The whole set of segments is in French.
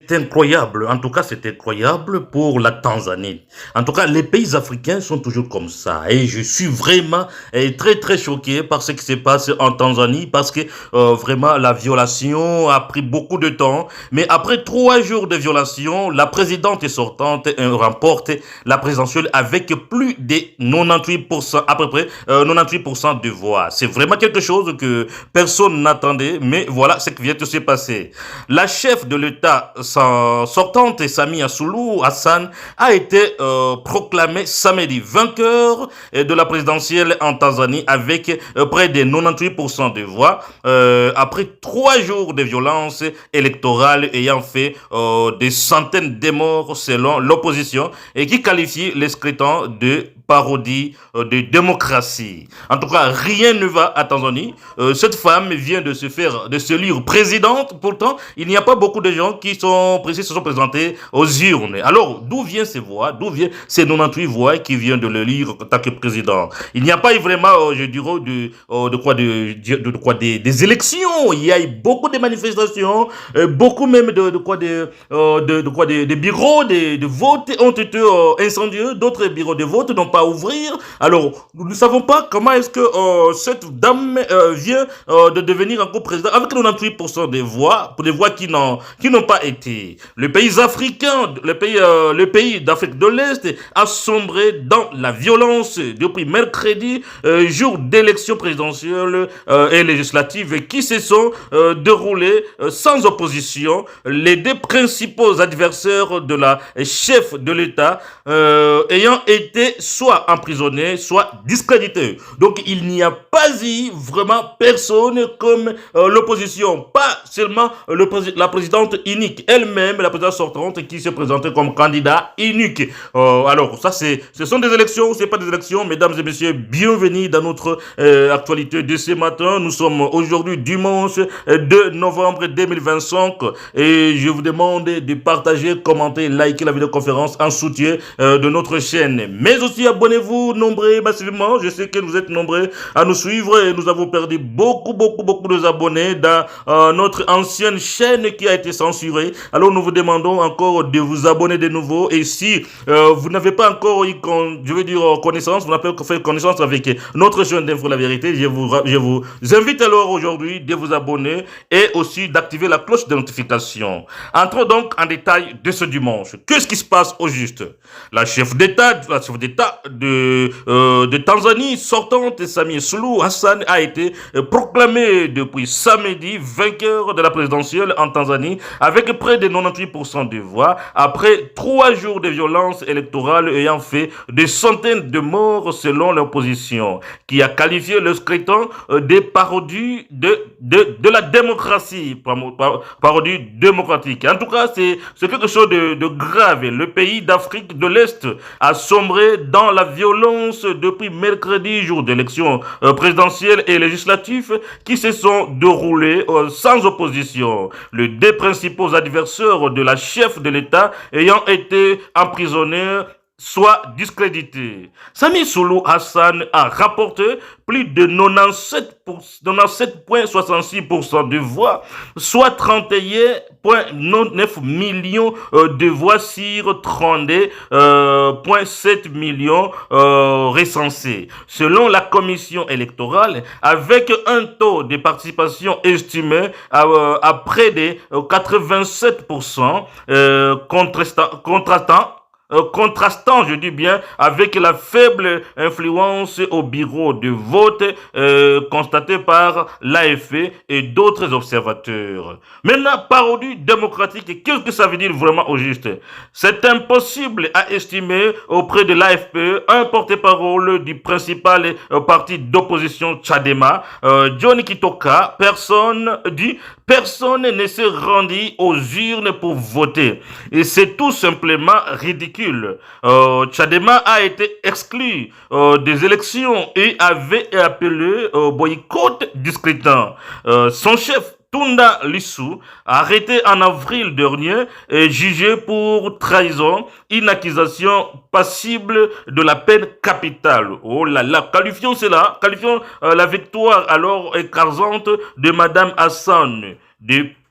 C'est incroyable, en tout cas c'est incroyable pour la Tanzanie. En tout cas, les pays africains sont toujours comme ça. Et je suis vraiment très très choqué par ce qui se passe en Tanzanie parce que vraiment la violation a pris beaucoup de temps. Mais après 3 jours de violation, la présidente sortante remporte la présidentielle avec plus de 98%, à peu près 98% de voix. C'est vraiment quelque chose que personne n'attendait, mais voilà ce qui vient de se passer. La chef de l'État sortante, Samia Suluhu Hassan, a été proclamée samedi vainqueur de la présidentielle en Tanzanie avec près de 98% de voix, après 3 jours de violence électorale ayant fait des centaines de morts selon l'opposition et qui qualifie les scrutins de parodie de démocratie. En tout cas, rien ne va à Tanzanie. Cette femme vient de se lire présidente. Pourtant, il n'y a pas beaucoup de gens qui se sont présentés aux urnes. Alors, d'où viennent ces voix? D'où viennent ces 98 voix qui viennent de le lire en tant que président? Il n'y a pas eu vraiment, je dirais, de quoi des élections. Il y a eu beaucoup de manifestations, beaucoup même des bureaux de vote ont été incendiés. D'autres bureaux de vote n'ont pas ouvrir. Alors, nous ne savons pas comment est-ce que cette dame vient de devenir encore président avec 98% des voix qui n'ont pas été. Les pays africains, le pays d'Afrique de l'Est a sombré dans la violence depuis mercredi, jour d'élections présidentielles et législatives qui se sont déroulées sans opposition. Les deux principaux adversaires de la chef de l'État ayant été soit emprisonnés, soit discrédités. Donc il n'y a pas eu vraiment personne comme l'opposition, pas seulement la présidente unique, elle-même, la présidente sortante qui s'est présentée comme candidat unique. Alors ça ce sont des élections, c'est pas des élections, mesdames et messieurs, bienvenue dans notre actualité de ce matin. Nous sommes aujourd'hui dimanche 2 novembre 2025 et je vous demande de partager, commenter, liker la vidéoconférence en soutien de notre chaîne. Mais aussi abonnez-vous nombreux massivement. Je sais que vous êtes nombreux à nous suivre et nous avons perdu beaucoup de abonnés dans notre ancienne chaîne qui a été censurée. Alors nous vous demandons encore de vous abonner de nouveau et si vous n'avez pas encore eu, connaissance, vous n'avez pas encore fait connaissance avec notre chaîne d'Info La Vérité, je vous invite alors aujourd'hui de vous abonner et aussi d'activer la cloche de notification. Entrons donc en détail de ce dimanche. Qu'est-ce qui se passe au juste? La chef d'État de Tanzanie sortante, Samia Suluhu Hassan, a été proclamée depuis samedi vainqueur de la présidentielle en Tanzanie avec près de 98% des voix après 3 jours de violence électorale ayant fait des centaines de morts selon l'opposition qui a qualifié le scrutin de parodie de la démocratie, parodie démocratique. En tout cas, c'est quelque chose de grave. Le pays d'Afrique de l'Est a sombré dans la violence depuis mercredi, jour d'élections présidentielles et législatives qui se sont déroulées sans opposition. Les deux principaux adversaires de la chef de l'État ayant été emprisonnés soit discrédité. Samia Suluhu Hassan a rapporté plus de 97,66% de voix, soit 31,9 millions de voix sur 32,7 millions recensés. Selon la commission électorale, avec un taux de participation estimé à près de 87%, contrastant, je dis bien, avec la faible influence au bureau de vote constatée par l'AFP et d'autres observateurs. Maintenant, parodie démocratique, qu'est-ce que ça veut dire vraiment au juste? C'est impossible à estimer auprès de l'AFP, un porte-parole du principal parti d'opposition Chadema, John Kitoka, personne ne s'est rendu aux urnes pour voter. Et c'est tout simplement ridicule. Chadema a été exclu des élections et avait appelé au boycott du scrutin. Son chef, Tunda Lissu, arrêté en avril dernier, est jugé pour trahison, une accusation passible de la peine capitale. Oh là là, qualifions la victoire alors écrasante de Madame Hassan,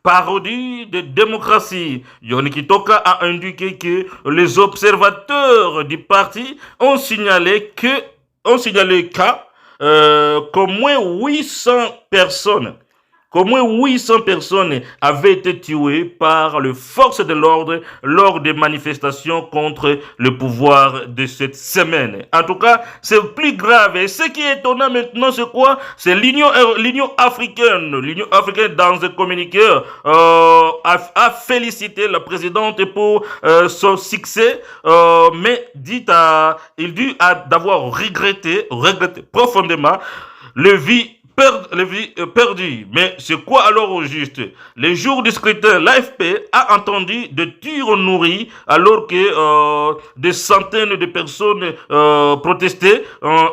parodie de démocratie. Yoni Kitoka a indiqué que les observateurs du parti ont signalé qu'au moins 800 personnes qu'au moins 800 personnes avaient été tuées par les forces de l'ordre lors des manifestations contre le pouvoir de cette semaine. En tout cas, c'est plus grave. Et ce qui est étonnant maintenant, c'est quoi? C'est l'Union africaine. L'Union africaine, dans un communiqué, a félicité la présidente pour son succès, mais il dit d'avoir regretté profondément le vie perdu. Mais c'est quoi alors au juste? Les jours du scrutin, l'AFP a entendu de tirs nourris alors que des centaines de personnes protestaient,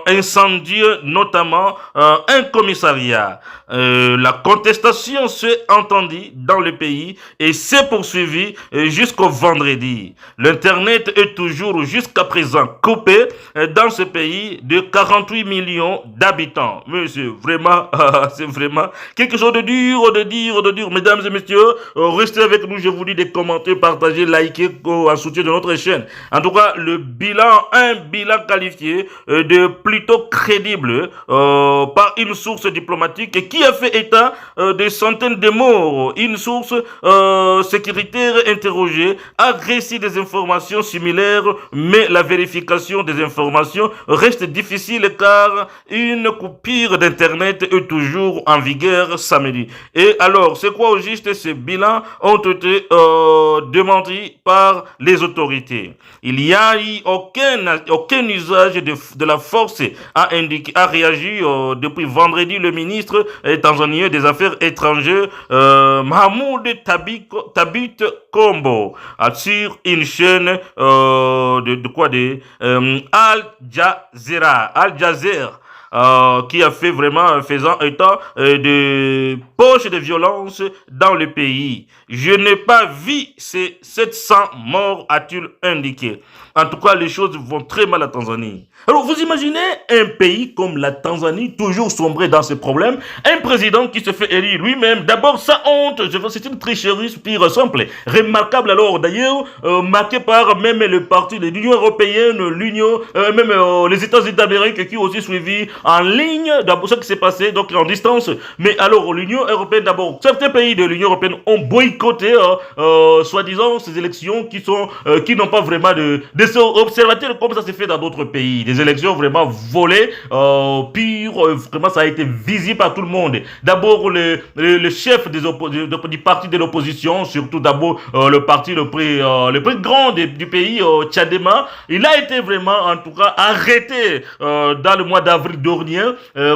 incendié notamment un commissariat. La contestation s'est entendue dans le pays et s'est poursuivie jusqu'au vendredi. L'Internet est toujours jusqu'à présent coupé dans ce pays de 48 millions d'habitants. Mais c'est vraiment quelque chose de dur. Mesdames et messieurs, restez avec nous, je vous dis de commenter, partager, liker en soutien de notre chaîne. En tout cas, un bilan qualifié de plutôt crédible par une source diplomatique qui a fait état des centaines de morts. Une source sécuritaire interrogée a réussi des informations similaires, mais la vérification des informations reste difficile car une coupure d'Internet est toujours en vigueur samedi. Et alors, c'est quoi au juste? Ces bilans ont été démentis par les autorités. Il n'y a eu aucun usage de la force, a réagi depuis vendredi le ministre tanzanien des Affaires étrangères Mahmoud Tabit Kombo sur une chaîne Al Jazeera. Qui a fait vraiment faisant état de poches de violence dans le pays. Je n'ai pas vu ces 700 morts, a-t-il indiqué. En tout cas, les choses vont très mal à Tanzanie. Alors, vous imaginez un pays comme la Tanzanie, toujours sombré dans ces problèmes, un président qui se fait élire lui-même, d'abord sa honte, c'est une tricherie pire simple, remarquable alors d'ailleurs, marqué par même le parti de l'Union européenne, les États-Unis d'Amérique qui ont aussi suivi en ligne d'abord ce qui s'est passé, donc en distance. Mais alors, l'Union européenne d'abord, certains pays de l'Union européenne ont boycotté, soi-disant, ces élections qui n'ont pas vraiment observateurs comme ça s'est fait dans d'autres pays. Des élections vraiment volées, pures, vraiment ça a été visible par tout le monde. D'abord le chef du parti de l'opposition, surtout d'abord le parti le plus grand du pays, Tchadema, il a été vraiment en tout cas arrêté dans le mois d'avril dernier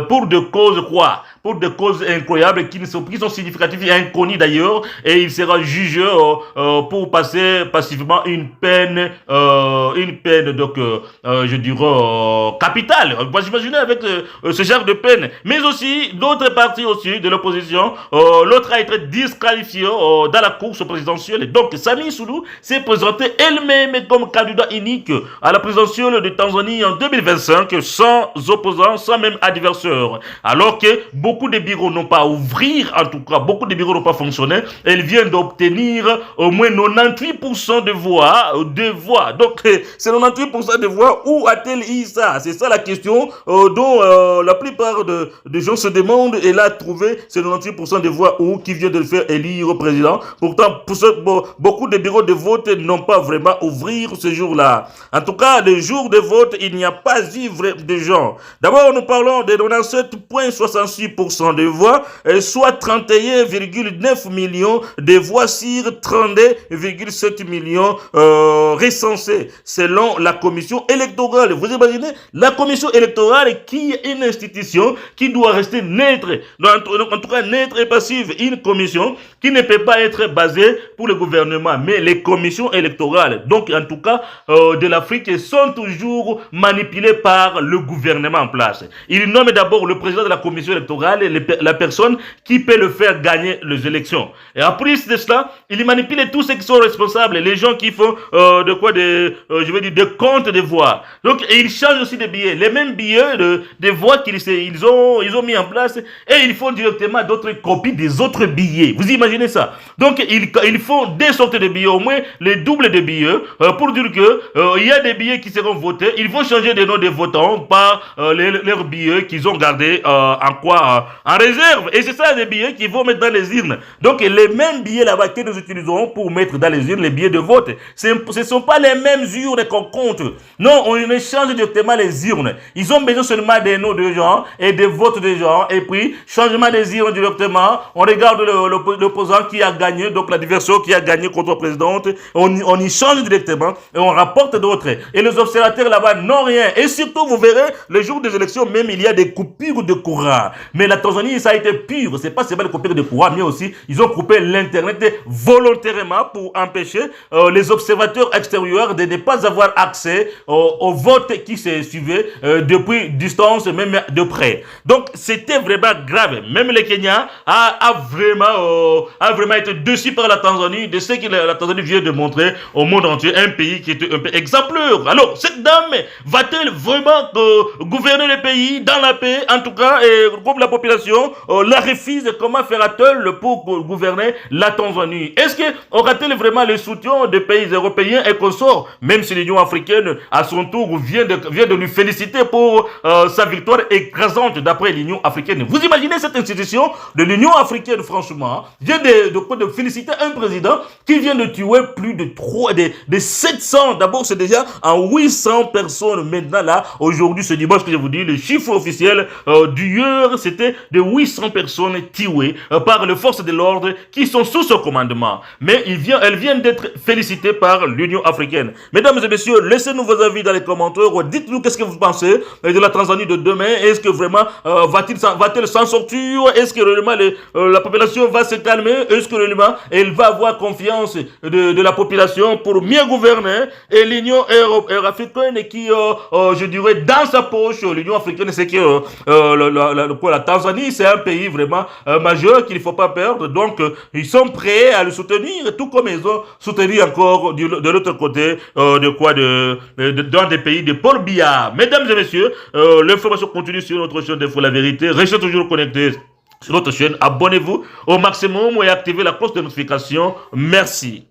pour des causes quoi? Pour des causes incroyables qui sont significatives et inconnues d'ailleurs, et il sera jugé pour passer passivement une peine donc je dirais capitale. Vous imaginez avec ce genre de peine. Mais aussi d'autres partis aussi de l'opposition, l'autre a été disqualifié dans la course présidentielle. Donc Samia Suluhu s'est présentée elle-même comme candidat unique à la présidentielle de Tanzanie en 2025 sans opposant, sans même adversaire. Alors que beaucoup de bureaux n'ont pas ouvert, en tout cas beaucoup de bureaux n'ont pas fonctionné. Elle vient d'obtenir au moins 98% de voix. Donc c'est 98% de voix. Où a-t-elle eu ça? C'est ça la question dont la plupart des gens se demandent. Elle a trouvé ces 98% de voix où qui vient de le faire élire au président. Pourtant, beaucoup de bureaux de vote n'ont pas vraiment ouvert ce jour-là. En tout cas, le jour de vote, il n'y a pas eu de gens. D'abord, nous parlons de 97,66% de voix, soit 31,9 millions de voix sur 32,7 millions recensés selon la commission électorale. Vous imaginez la commission électorale qui est une institution qui doit rester neutre, en tout cas neutre et passive, une commission qui ne peut pas être basée pour le gouvernement, mais les commissions électorales, donc en tout cas de l'Afrique, sont toujours manipulées par le gouvernement en place. Il nomme d'abord le président de la commission électorale pas la personne qui peut le faire gagner les élections. Et en plus de cela, il manipule tous ceux qui sont responsables, les gens qui font je veux dire, des comptes de voix. Donc, et ils changent aussi des billets, les mêmes billets de voix qu'ils ont mis en place, et ils font directement d'autres copies des autres billets. Vous imaginez ça? Donc, ils font des sortes de billets, au moins les doubles de billets, pour dire que il y a des billets qui seront votés. Ils vont changer des noms des votants par leurs billets qu'ils ont gardés en réserve. Et c'est ça les billets qu'ils vont mettre dans les urnes. Donc, les mêmes billets là-bas que nous utilisons pour mettre dans les urnes les billets de vote, ce ne sont pas les mêmes urnes qu'on compte. Non, on échange directement les urnes. Ils ont besoin seulement des noms de gens et des votes des gens. Et puis, changement des urnes directement. On regarde l'opposant qui a gagné, donc l'adversaire qui a gagné contre le président. On y change directement et on rapporte d'autres. Et les observateurs là-bas n'ont rien. Et surtout, vous verrez, les jours des élections, même il y a des coupures de courant. Mais la Tanzanie, ça a été pur. C'est pas seulement des coupures de courant, mais aussi, ils ont coupé l'Internet volontairement pour empêcher les observateurs extérieurs de ne pas avoir accès au vote qui se suivait depuis distance, même de près. Donc, c'était vraiment grave. Même le Kenya a vraiment été déçu par la Tanzanie, de ce que la Tanzanie vient de montrer au monde entier, un pays qui est un peu exemplaire. Alors, cette dame va-t-elle vraiment gouverner le pays dans la paix, en tout cas, et comme la population la refuse, comment fera-t-elle pour gouverner la Tanzanie? Est-ce que aura-t-elle vraiment le soutien des pays européens et consorts, même si l'Union africaine, à son tour, vient de lui féliciter pour sa victoire écrasante d'après l'Union africaine? Vous imaginez cette institution de l'Union africaine, franchement, vient de féliciter un président qui vient de tuer plus de 700, d'abord c'est déjà en 800 personnes maintenant là, aujourd'hui ce dimanche que je vous dis, le chiffre officiel d'hier, c'était de 800 personnes tuées par les forces de l'ordre qui sont sous son commandement. Mais elles viennent d'être félicitées par l'Union africaine. Mesdames et messieurs, laissez-nous vos avis dans les commentaires, dites-nous qu'est-ce que vous pensez de la Tanzanie de demain. Est-ce que vraiment va-t-elle s'en sortir? Est-ce que réellement la population va se calmer? Est-ce que réellement elle va avoir confiance de la population pour mieux gouverner? Et l'Union africaine qui, je dirais, dans sa poche, l'Union africaine, c'est que la Tanzanie, c'est un pays vraiment majeur qu'il ne faut pas perdre. Donc, ils sont prêts à le soutenir, tout comme ils ont soutenu encore de l'autre côté dans des pays de Paul Biya. Mesdames et messieurs, l'information continue sur notre chaîne d'Info La Vérité. Restez toujours connectés sur notre chaîne. Abonnez-vous au maximum et activez la cloche de notification. Merci.